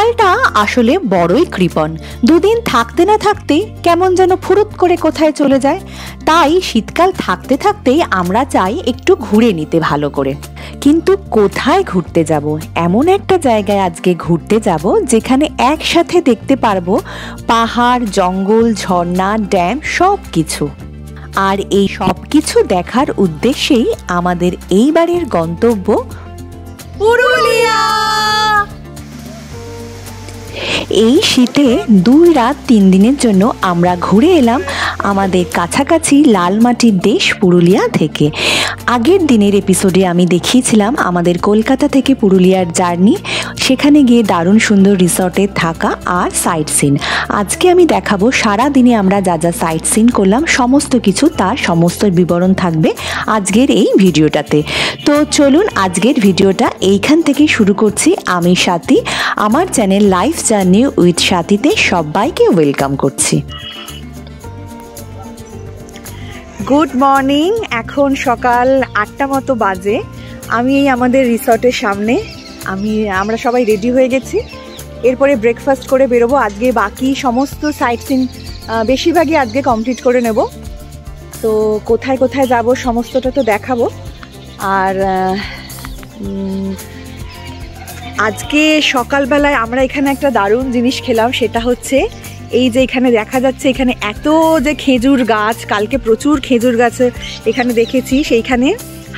শীতকালটা আসলে বড়ই কৃপণ। দুদিন থাকতে না থাকতে কেমন যেন ফুরুত করে কোথায় চলে যায়। তাই শীতকাল থাকতে থাকতেই আমরা চাই একটু ঘুরে নিতে ভালো করে। কিন্তু কোথায় ঘুরতে যাব? এমন একটা জায়গায় আজকে ঘুরতে যাব যেখানে একসাথে দেখতে পারবো পাহাড়, জঙ্গল, ঝর্ণা, ড্যাম সব কিছু। আর এই সব কিছু দেখার উদ্দেশ্যেই আমাদের এইবারের গন্তব্য পুরুলিয়া। এই শীতে 2 রাত 3 দিনের জন্য আমরা ঘুরে এলাম আমাদের কাছাকাছি লালমাটির দেশ পুরুলিয়া থেকে। আগের দিনের এপিসোডে আমি দেখিয়েছিলাম আমাদের কলকাতা থেকে পুরুলিয়ার জার্নি, সেখানে গিয়ে দারুণ সুন্দর রিসর্টে থাকা আর সাইট সিন। আজকে আমি দেখাবো সারা দিনে আমরা যা যা সাইট সিন করলাম সমস্ত কিছু, তার সমস্ত বিবরণ থাকবে আজকের এই ভিডিওটাতে। তো চলুন আজকের ভিডিওটা এইখান থেকে শুরু করছি। আমি সাথী, আমার চ্যানেল লাইফ জার্নি উইথ সাথীতে সবাইকে ওয়েলকাম করছি। গুড মর্নিং, এখন সকাল 8টা মতো বাজে। আমি এই আমাদের রিসর্টের সামনে, আমরা সবাই রেডি হয়ে গেছি। এরপরে ব্রেকফাস্ট করে বেরোবো। আজকে বাকি সমস্ত সাইট সিন বেশিরভাগই আজকে কমপ্লিট করে নেব। তো কোথায় কোথায় যাব সমস্তটা তো দেখাবো। আর আজকে সকালবেলায় আমরা এখানে একটা দারুণ জিনিস খেলাম, সেটা হচ্ছে এই যে এখানে দেখা যাচ্ছে এখানে এত যে খেজুর গাছ, কালকে প্রচুর খেজুর গাছ এখানে দেখেছি, সেইখানে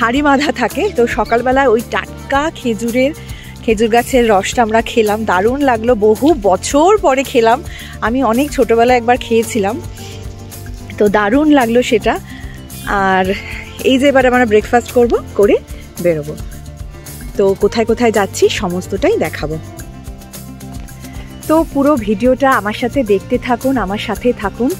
হাড়ি বাঁধা থাকে। তো সকালবেলায় ওই টাটকা খেজুর গাছের রসটা আমরা খেলাম, দারুণ লাগলো। বহু বছর পরে খেলাম, আমি অনেক ছোটোবেলায় একবার খেয়েছিলাম, তো দারুণ লাগলো সেটা। আর এই যে এবার আমরা ব্রেকফাস্ট করে বেরোবো। তো কোথায় কোথায় যাচ্ছি সমস্তটাই দেখাবো। তো পুরো ভিডিওটা আমার সাথে দেখতে থাকুন, আমার সাথে থাকুন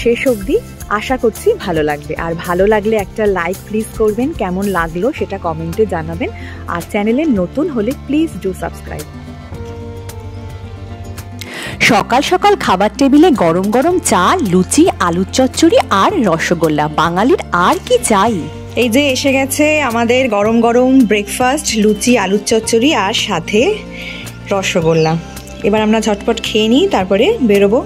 শেষ অবধি। আশা করছি ভালো লাগবে। আর ভালো লাগলে একটা লাইক প্লিজ করবেন, কেমন লাগলো সেটা কমেন্টে জানাবেন। আর চ্যানেলে নতুন হলে প্লিজ ডু সাবস্ক্রাইব। সকাল সকাল খাবার টেবিলে গরম গরম চা, লুচি, আলুর চচ্চড়ি আর রসগোল্লা, বাঙালির আর কি চাই। এই যে এসে গেছে আমাদের গরম গরম ব্রেকফাস্ট, লুচি, আলুর চচ্চড়ি আর সাথে রসগোল্লা। এবার আমরা ঝটপট খেয়ে নিই, তারপরে বেরোবো।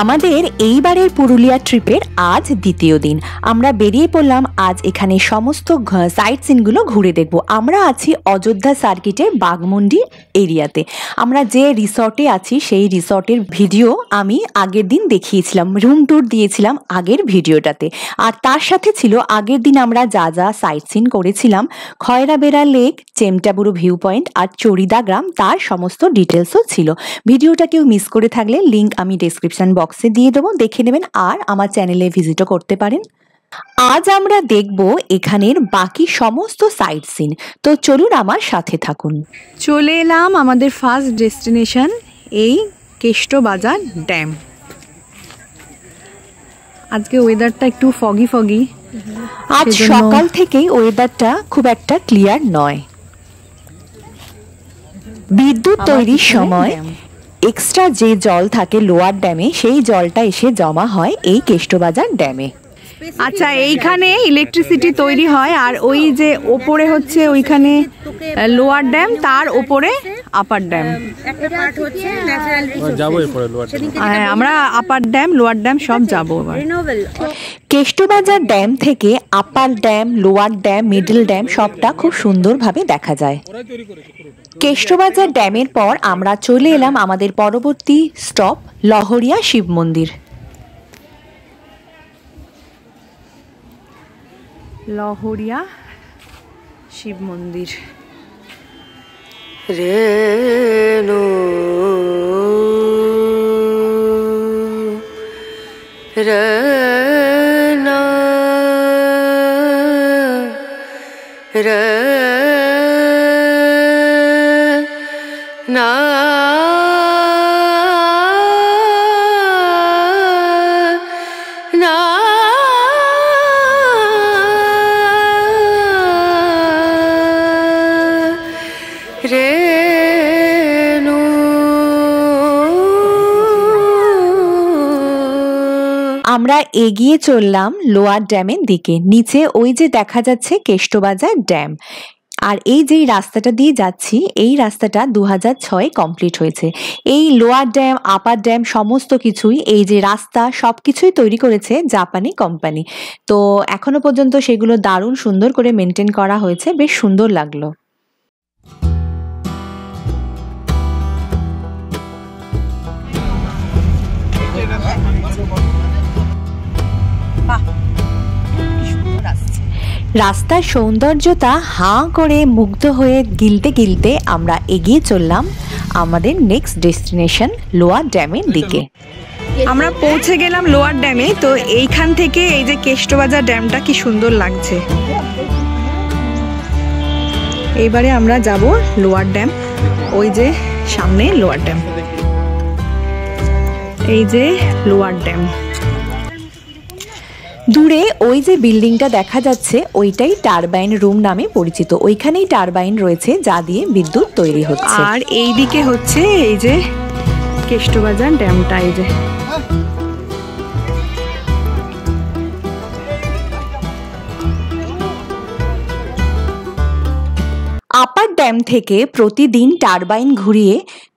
আমাদের এইবারের পুরুলিয়া ট্রিপের আজ দ্বিতীয় দিন। আমরা বেরিয়ে পড়লাম আজ এখানে সমস্ত সাইট সিনগুলো ঘুরে দেখব। আমরা আছি অযোধ্যা সার্কিটের বাঘমুন্ডি এরিয়াতে। আমরা যে রিসর্টে আছি সেই রিসর্টের ভিডিও আমি আগের দিন দেখিয়েছিলাম, রুম ট্যুর দিয়েছিলাম আগের ভিডিওটাতে। আর তার সাথে ছিল আগের দিন আমরা যা যা সাইট সিন করেছিলাম, Khairabera lake, Chemtaburu view point আর চরিদা গ্রাম, তার সমস্ত ডিটেলসও ছিল। ভিডিওটা কেউ মিস করে থাকলে লিঙ্ক আমি ডেসক্রিপশন বক্সে দিয়ে দেবো, দেখে নেবেন। আর আমার চ্যানেলে ভিজিটও করতে পারেন। আজ আমরা দেখব এখানের বাকি সমস্ত সাইট সিন। তো চলুন আমার সাথে থাকুন। চলে এলাম আমাদের ফার্স্ট ডেস্টিনেশন, এই কেষ্টবাজার ড্যাম। আজকে ওয়েদারটা একটু ফগি। আজ সকাল থেকেই ওয়েদারটা খুব একটা ক্লিয়ার নয়। বিদ্যুৎ তৈরির সময় এক্সট্রা যে জল থাকে লোয়ার ড্যামে, সেই জলটা এসে জমা হয় এই কেষ্টবাজার ড্যামে। আচ্ছা, এইখানে ইলেকট্রিসিটি তৈরি হয়। আর ওই যে ওপরে হচ্ছে ওইখানে লোয়ার ড্যাম, তার ওপরে আপার ড্যাম। আমরা আপার ড্যাম, লোয়ার ড্যাম সব যাবো এবার। কেষ্টবাজার ড্যাম থেকে upper dam, lower dam, middle dam সবটা খুব সুন্দরভাবে দেখা যায়। কেষ্টবাজার ড্যামের পর আমরা চলে এলাম আমাদের পরবর্তী স্টপ লহরিয়া শিব মন্দির। লহরিয়া শিব মন্দির। রেনো রেনা রেনা আমরা এগিয়ে চললাম লোয়ার ড্যামের দিকে। নিচে ওই যে দেখা যাচ্ছে কেষ্টবাজার ড্যাম। আর এই যেই রাস্তাটা দিয়ে যাচ্ছি এই রাস্তাটা 2006 কমপ্লিট হয়েছে। এই লোয়ার ড্যাম আপার ড্যাম সমস্ত কিছুই, এই যে রাস্তা সবকিছুই তৈরি করেছে জাপানি কোম্পানি। তো এখনো পর্যন্ত সেগুলো দারুণ সুন্দর করে মেনটেন করা হয়েছে, বেশ সুন্দর লাগলো। রাস্তার সৌন্দর্যতা হাঁ করে মুগ্ধ হয়ে গিলতে গিলতে আমরা এগিয়ে চললাম আমাদের নেক্সট ডেস্টিনেশন লোয়ার ড্যামের দিকে। আমরা পৌঁছে গেলাম লোয়ার ড্যামে। তো এইখান থেকে এই যে কেষ্টবাজার ড্যামটা কি সুন্দর লাগছে। এইবারে আমরা যাব লোয়ার ড্যাম। ওই যে সামনে লোয়ার ড্যাম, এই যে লোয়ার ড্যাম। দূরে ওই যে বিল্ডিংটা দেখা যাচ্ছে ওইটাই টারবাইন রুম নামে পরিচিত। ওইখানেই টারবাইন রয়েছে যা দিয়ে বিদ্যুৎ তৈরি হচ্ছে। আর এই দিকে হচ্ছে এই যে কেষ্টবাজার ড্যামটা। এই যে আপার ড্যাম থেকে প্রতিদিন টারবাইন ঘুরিয়ে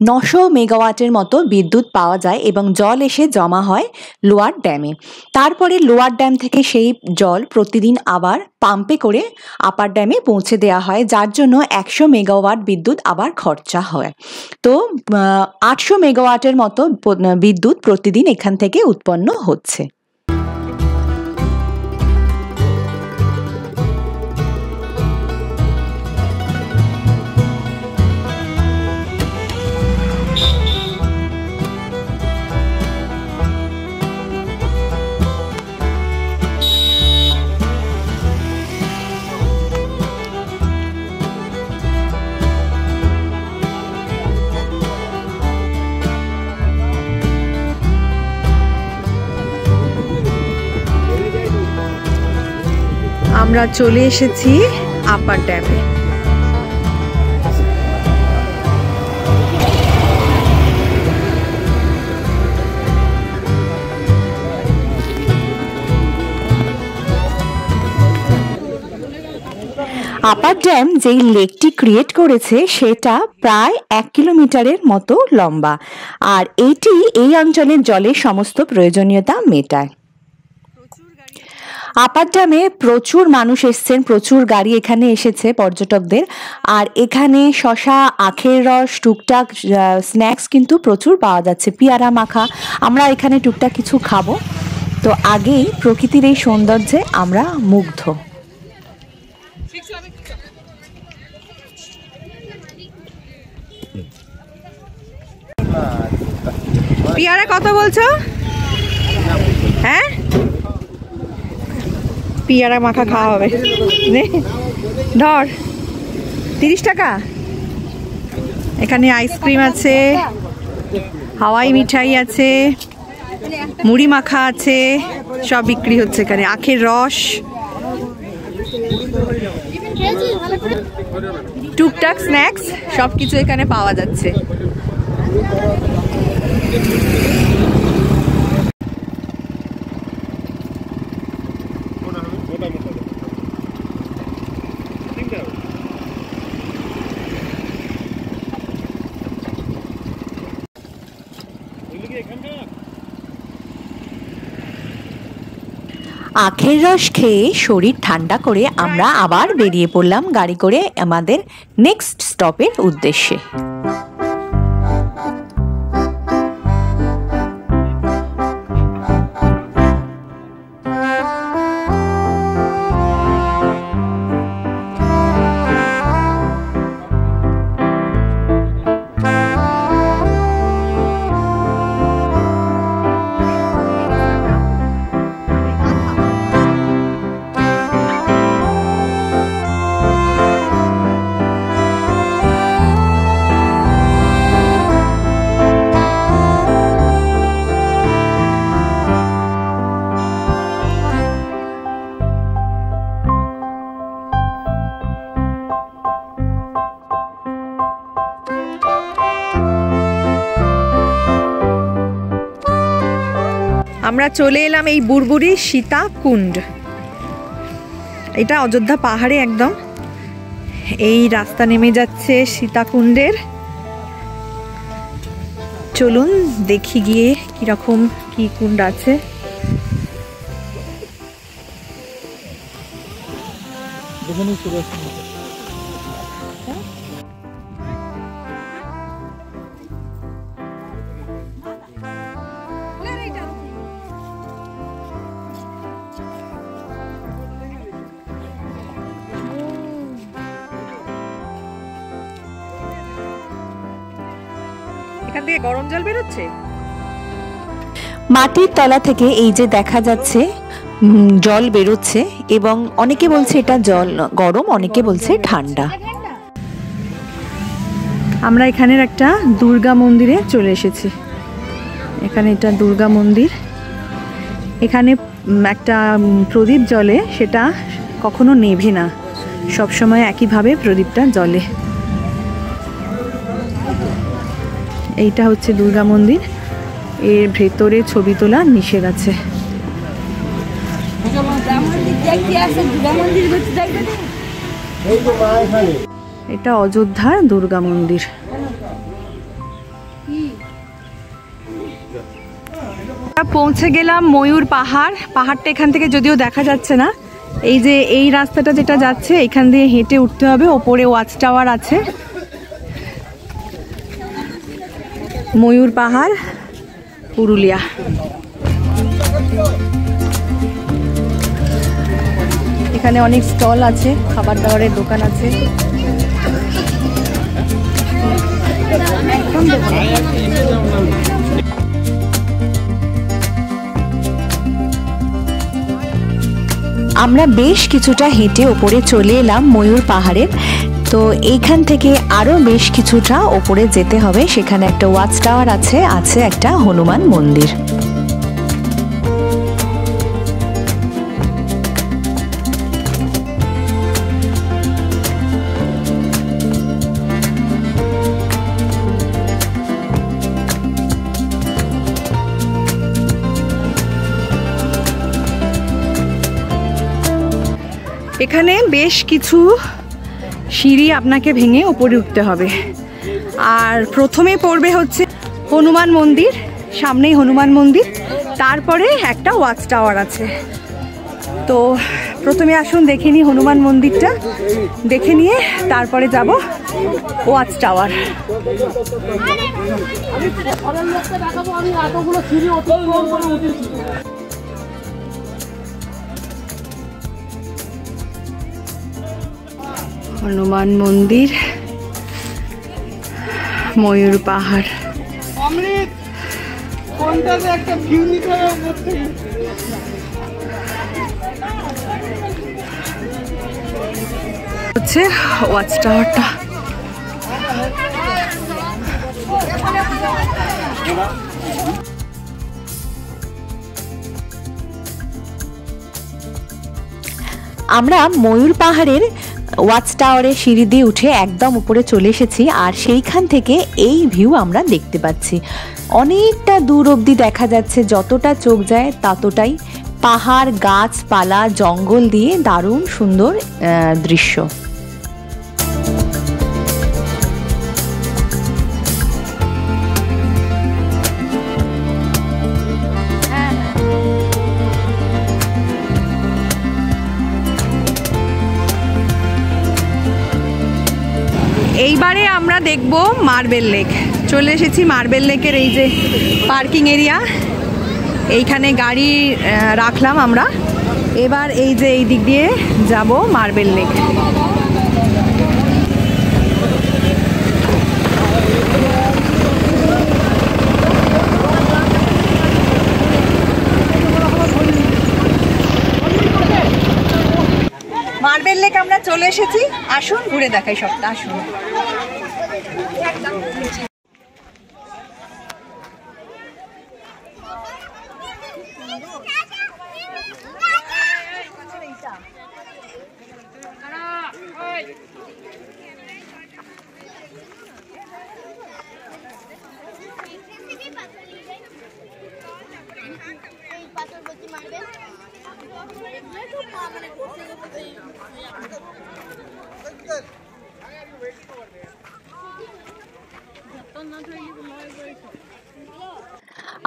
900 মেগাওয়াটের মতো বিদ্যুৎ পাওয়া যায় এবং জল এসে জমা হয় লোয়ার ড্যামে। তারপরে লোয়ার ড্যাম থেকে সেই জল প্রতিদিন আবার পাম্পে করে আপার ড্যামে পৌঁছে দেওয়া হয়, যার জন্য 100 মেগাওয়াট বিদ্যুৎ আবার খরচা হয়। তো 800 মেগাওয়াটের মতো বিদ্যুৎ প্রতিদিন এখান থেকে উৎপন্ন হচ্ছে। আমরা চলে এসেছি আপার ড্যামে। আপার ড্যাম যেই লেকটি ক্রিয়েট করেছে সেটা প্রায় 1 কিলোমিটারের মতো লম্বা, আর এটি এই অঞ্চলের জলের সমস্ত প্রয়োজনীয়তা মেটায়। আপার ড্যামে প্রচুর মানুষ এসছেন, প্রচুর গাড়ি এখানে এসেছে পর্যটকদের। আর এখানে শশা, আখের রস, টুকটাক স্ন্যাক্স কিন্তু প্রচুর পাওয়া যাচ্ছে, পেয়ারা মাখা। আমরা এখানে টুকটাক কিছু খাবো। তো আগেই প্রকৃতির এই সৌন্দর্যে আমরা মুগ্ধ। পেয়ারা কত বলছো? হ্যাঁ, পেয়ারা মাখা খাওয়া হবে। ধর 30 টাকা। এখানে আইসক্রিম আছে, হাওয়াই মিঠাই আছে, মুড়ি মাখা আছে, সব বিক্রি হচ্ছে এখানে। আখের রস, টুকটাক স্ন্যাক্স সবকিছু এখানে পাওয়া যাচ্ছে। আখের রস খেয়ে শরীর ঠান্ডা করে আমরা আবার বেরিয়ে পড়লাম গাড়ি করে আমাদের নেক্সট স্টপের উদ্দেশ্যে। আমরা চলে এলাম এই বুড়বুড়ি সীতা কুণ্ড। এটা অযোধ্যা পাহাড়ে একদম। এই রাস্তা নেমে যাচ্ছে সীতাকুণ্ডের। চলুন দেখি গিয়ে কিরকম কি কুণ্ড আছে। এখান থেকে গরম জল বেরোচ্ছে। মাটির তলা থেকে এই যে দেখা যাচ্ছে জল বেরোচ্ছে, এবং অনেকে বলছে এটা জল গরম, অনেকে বলছে ঠান্ডা। আমরা এখানের একটা দুর্গা মন্দিরে চলে এসেছি। এখানে এটা দুর্গা মন্দির। এখানে একটা প্রদীপ জ্বলে, সেটা কখনো নেভে না, সবসময় একইভাবে প্রদীপটা জ্বলে। এইটা হচ্ছে দুর্গা মন্দির। এর ভেতরে ছবি তোলা নিষেধ আছে। এটা অযোধ্যার দুর্গা মন্দির। পৌঁছে গেলাম ময়ূর পাহাড়। পাহাড়টা এখান থেকে যদিও দেখা যাচ্ছে না। এই যে এই রাস্তাটা যেটা যাচ্ছে, এখান দিয়ে হেঁটে উঠতে হবে। ওপরে ওয়াচ টাওয়ার আছে। ময়ূর পাহাড়, পুরুলিয়া। এখানে অনেক স্টল আছে, খাবার দাবারের দোকান আছে। আমরা বেশ কিছুটা হেঁটে ওপরে চলে এলাম ময়ূর পাহাড়ের। তো এইখান থেকে আরো বেশ কিছুটা ওপরে যেতে হবে। সেখানে একটা ওয়াচ টাওয়ার আছে, আছে একটা হনুমান মন্দির। এখানে বেশ কিছু সিঁড়ি আপনাকে ভেঙে উপরে উঠতে হবে। আর প্রথমে পড়বে হচ্ছে হনুমান মন্দির, সামনেই হনুমান মন্দির, তারপরে একটা ওয়াচ টাওয়ার আছে। তো প্রথমে আসুন দেখে নিই হনুমান মন্দিরটা, দেখে নিয়ে তারপরে যাব ওয়াচ টাওয়ার। হনুমান মন্দির, ময়ূর পাহাড়। হচ্ছে ওয়াচ টাওয়ারটা। আমরা ময়ূর পাহাড়ের ওয়াচ টাওয়ারে সিঁড়ি দিয়ে উঠে একদম উপরে চলে এসেছি। আর সেইখান থেকে এই ভিউ আমরা দেখতে পাচ্ছি। অনেকটা দূর অবধি দেখা যাচ্ছে, যতটা চোখ যায় ততটাই পাহাড়, গাছপালা, জঙ্গল দিয়ে দারুণ সুন্দর দৃশ্য। এইবারে আমরা দেখব মার্বেল লেক। চলে এসেছি মার্বেল লেকের এই যে পার্কিং এরিয়া, এইখানে গাড়ি রাখলাম আমরা। এবার এই যে এই দিক দিয়ে যাব মার্বেল লেক। মার্বেল লেক আমরা চলে এসেছি। আসুন ঘুরে দেখাই সবটা, আসুন।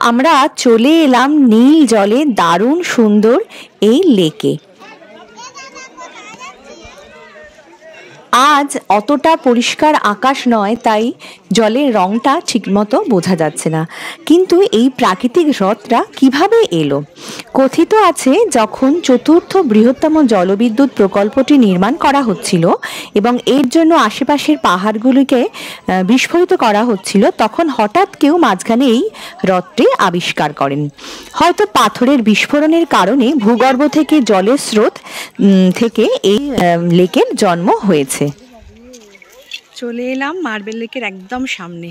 আমরা চলে এলাম নীল জলে দারুণ সুন্দর এই লেকে। আজ অতটা পরিষ্কার আকাশ নয়, তাই জলের রংটা ঠিকমতো বোঝা যাচ্ছে না, কিন্তু এই প্রাকৃতিক হ্রদটা কিভাবে এলো? কথিত আছে যখন চতুর্থ বৃহত্তম জলবিদ্যুৎ প্রকল্পটি নির্মাণ করা হচ্ছিল এবং এর জন্য আশেপাশের পাহাড়গুলিকে বিস্ফোরিত করা হচ্ছিল, তখন হঠাৎ কেউ মাঝখানে এই হ্রদটি আবিষ্কার করেন। হয়তো পাথরের বিস্ফোরণের কারণে ভূগর্ভ থেকে জলের স্রোত থেকে এই লেকের জন্ম হয়েছে। চলে এলাম মার্বেল লেকের একদম সামনে।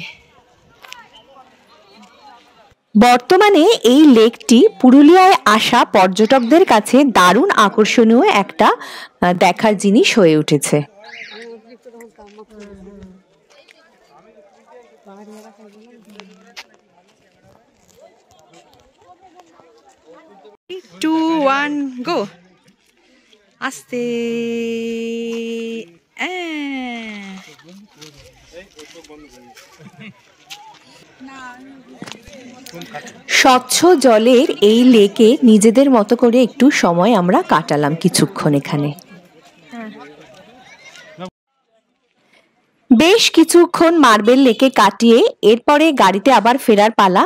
বর্তমানে এই লেকটি পুরুলিয়ায় আসা পর্যটকদের কাছে দারুণ আকর্ষণীয় একটা দেখার জিনিস হয়ে উঠেছে। Two one go. আস্তে। স্বচ্ছ জলের এই লেকে নিজেদের মতো করে একটু সময় আমরা কাটালাম কিছুক্ষণ এখানে। বেশ কিছুক্ষণ মার্বেল লেকে কাটিয়ে এরপরে গাড়িতে আবার ফেরার পালা।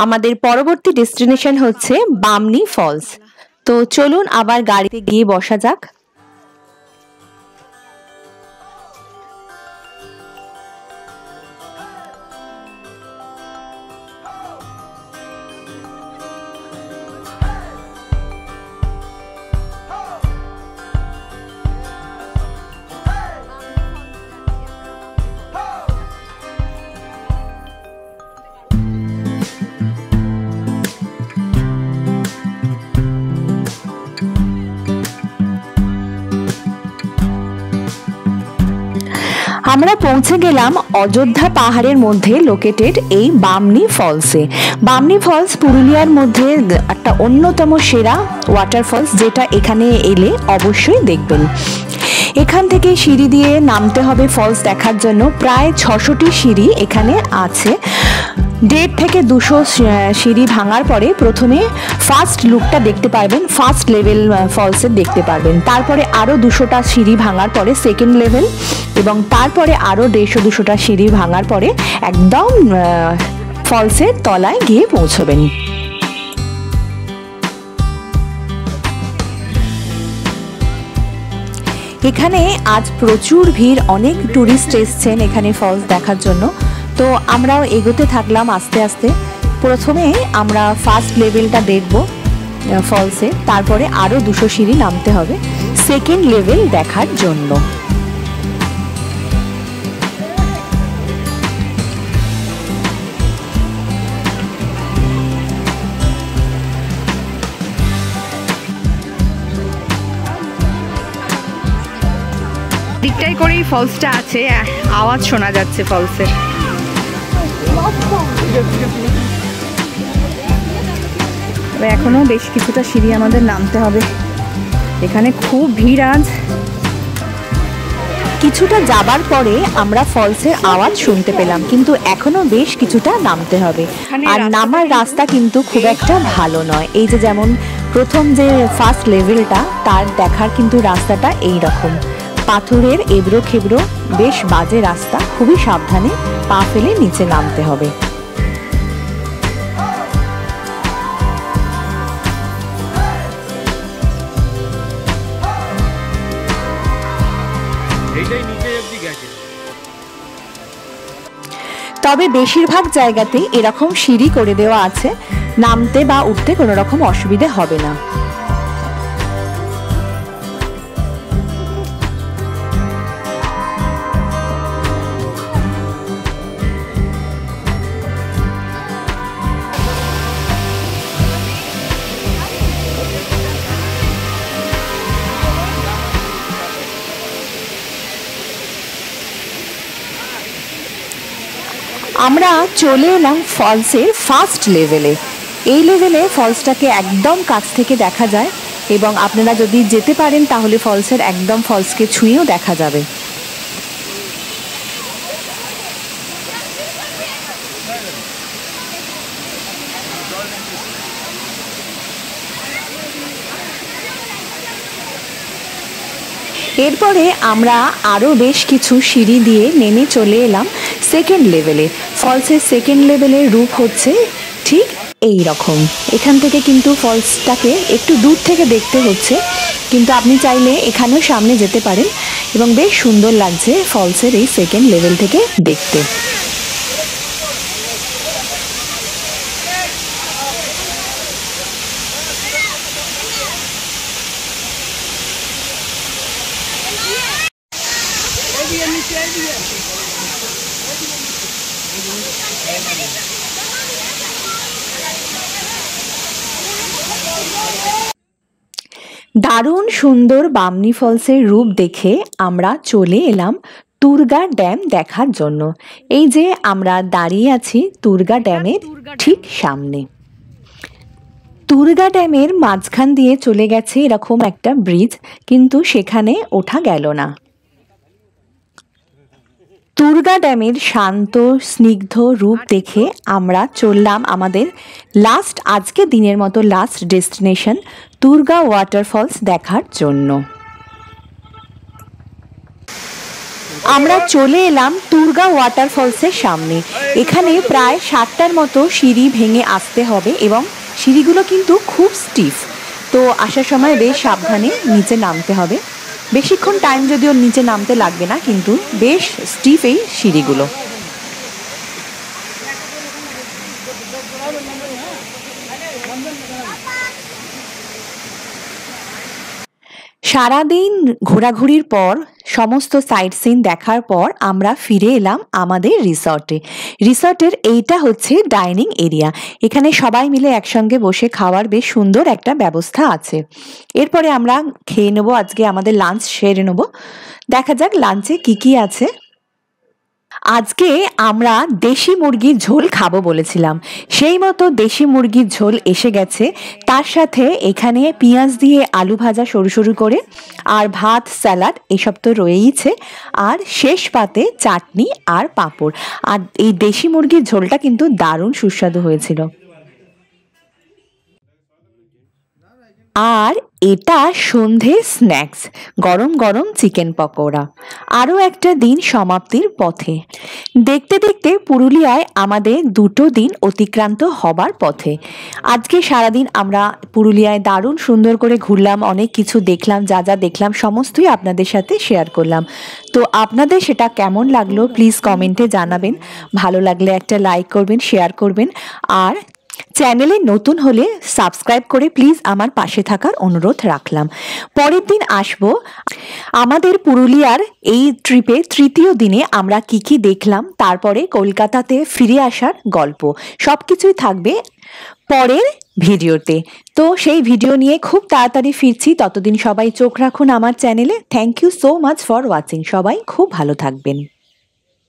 আমাদের পরবর্তী ডেস্টিনেশন হচ্ছে বামনি ফলস। তো চলুন আবার গাড়িতে গিয়ে বসা যাক। আমরা পৌঁছে গেলাম অযোধ্যা পাহাড়ের মধ্যে লোকেটেড এই বামনি ফলসে। বামনি ফলস পুরুলিয়ার মধ্যে একটা অন্যতম সেরা ওয়াটারফলস, যেটা এখানে এলে অবশ্যই দেখবেন। এখান থেকে সিঁড়ি দিয়ে নামতে হবে ফলস দেখার জন্য। প্রায় 600টি সিঁড়ি এখানে আছে। 150 থেকে 200 সিঁড়ি ভাঙার পরে প্রথমে ফার্স্ট লুকটা দেখতে পারবেন, ফার্স্ট লেভেল ফলসের দেখতে পারবেন। তারপরে আরও 200টা সিঁড়ি ভাঙার পরে সেকেন্ড লেভেল, এবং তারপরে আরও 150-200টা সিঁড়ি ভাঙার পরে একদম ফলসের তলায় গিয়ে পৌঁছবেন। এখানে আজ প্রচুর ভিড়, অনেক ট্যুরিস্ট এসছেন এখানে ফলস দেখার জন্য। তো আমরাও এগোতে থাকলাম আস্তে আস্তে। প্রথমে আমরা ফার্স্ট লেভেলটা দেখব ফলসে, তারপরে আরও 200 সিঁড়ি নামতে হবে সেকেন্ড লেভেল দেখার জন্য। দিকটাই করেই ফলসটা আছে, আওয়াজ শোনা যাচ্ছে ফলসের। এখনো বেশ কিছুটা সিঁড়ি আমাদের নামতে হবে। এখানে খুব ভিড় আজ। কিছুটা যাবার পরে আমরা ফলসের আওয়াজ শুনতে পেলাম, কিন্তু এখনো বেশ কিছুটা নামতে হবে। আর নামার রাস্তা কিন্তু খুব একটা ভালো নয়। এই যে যেমন প্রথম যে ফার্স্ট লেভেলটা, তার দেখার কিন্তু রাস্তাটা এই রকম পাথরের এবড়ো খেবড়ো, বেশ বাজে রাস্তা। খুবই সাবধানে পা ফেলে নিচে নামতে হবে। তবে বেশিরভাগ জায়গাতেই এরকম সিঁড়ি করে দেওয়া আছে, নামতে বা উঠতে কোনো রকম অসুবিধে হবে না। আমরা চলে এলাম ফলসের ফার্স্ট লেভেলে। এই লেভেলে ফলসটাকে একদম কাছ থেকে দেখা যায়, এবং আপনারা যদি যেতে পারেন তাহলে ফলসের একদম ফলসকে ছুঁয়েও দেখা যাবে। এরপরে আমরা আরও বেশ কিছু সিঁড়ি দিয়ে নেমে চলে এলাম সেকেন্ড লেভেলে। ফলসের সেকেন্ড লেভেলের রূপ হচ্ছে ঠিক এই রকম। এখান থেকে কিন্তু ফলসটাকে একটু দূর থেকে দেখতে হচ্ছে, কিন্তু আপনি চাইলে এখানেও সামনে যেতে পারেন এবং বেশ সুন্দর লাগছে ফলসের এই সেকেন্ড লেভেল থেকে দেখতে। দারুণ সুন্দর বামনি ফলসের রূপ দেখে আমরা চলে এলাম তুরগা ড্যাম দেখার জন্য। এই যে আমরা দাঁড়িয়ে আছি তুরগা ড্যামের ঠিক সামনে। তুরগা ড্যামের মাঝখান দিয়ে চলে গেছে এরকম একটা ব্রিজ, কিন্তু সেখানে ওঠা গেল না। তুরগা ড্যামের শান্ত স্নিগ্ধ রূপ দেখে আমরা চললাম আমাদের আজকে দিনের মতো লাস্ট ডেস্টিনেশন তুরগা ওয়াটারফলস দেখার জন্য। আমরা চলে এলাম তুরগা ওয়াটারফলসের সামনে। এখানে প্রায় 7টার মতো সিঁড়ি ভেঙে আসতে হবে এবং সিঁড়িগুলো কিন্তু খুব স্টিফ, তো আসার সময় বেশ সাবধানে নিচে নামতে হবে। বেশিক্ষণ টাইম যদিও নিচে নামতে লাগবে না, কিন্তু বেশ স্টিফ এই সিঁড়িগুলো। সারাদিন ঘোরাঘুরির পর সমস্ত সাইট সিন দেখার পর আমরা ফিরে এলাম আমাদের রিসর্টের এইটা হচ্ছে ডাইনিং এরিয়া। এখানে সবাই মিলে একসঙ্গে বসে খাওয়ার বেশ সুন্দর একটা ব্যবস্থা আছে। এরপরে আমরা খেয়ে নেবো, আজকে আমাদের লাঞ্চ সেরে নেবো। দেখা যাক লাঞ্চে কি আছে। আজকে আমরা দেশি মুরগির ঝোল খাবো বলেছিলাম, সেই মতো দেশি মুরগির ঝোল এসে গেছে। তার সাথে এখানে পেঁয়াজ দিয়ে আলু ভাজা সরু সরু করে, আর ভাত, স্যালাড এসব তো রয়েইছে, আর শেষ পাতে চাটনি আর পাঁপড়। আর এই দেশি মুরগির ঝোলটা কিন্তু দারুণ সুস্বাদু হয়েছিল। আর এটা সন্ধে স্ন্যাক্স, গরম গরম চিকেন পকোড়া। আরও একটা দিন সমাপ্তির পথে। দেখতে দেখতে পুরুলিয়ায় আমাদের 2টো দিন অতিক্রান্ত হবার পথে। আজকে সারাদিন আমরা পুরুলিয়ায় দারুণ সুন্দর করে ঘুরলাম, অনেক কিছু দেখলাম। যা যা দেখলাম সমস্তই আপনাদের সাথে শেয়ার করলাম। তো আপনাদের সেটা কেমন লাগলো প্লিজ কমেন্টে জানাবেন। ভালো লাগলে একটা লাইক করবেন, শেয়ার করবেন, আর চ্যানেলে নতুন হলে সাবস্ক্রাইব করে প্লিজ আমার পাশে থাকার অনুরোধ রাখলাম। পরের দিন আসব আমাদের পুরুলিয়ার এই ট্রিপে 3য় দিনে আমরা কি দেখলাম, তারপরে কলকাতাতে ফিরে আসার গল্প, সব কিছুই থাকবে পরের ভিডিওতে। তো সেই ভিডিও নিয়ে খুব তাড়াতাড়ি ফিরছি, ততদিন সবাই চোখ রাখুন আমার চ্যানেলে। Thank you so much for watching. সবাই খুব ভালো থাকবেন।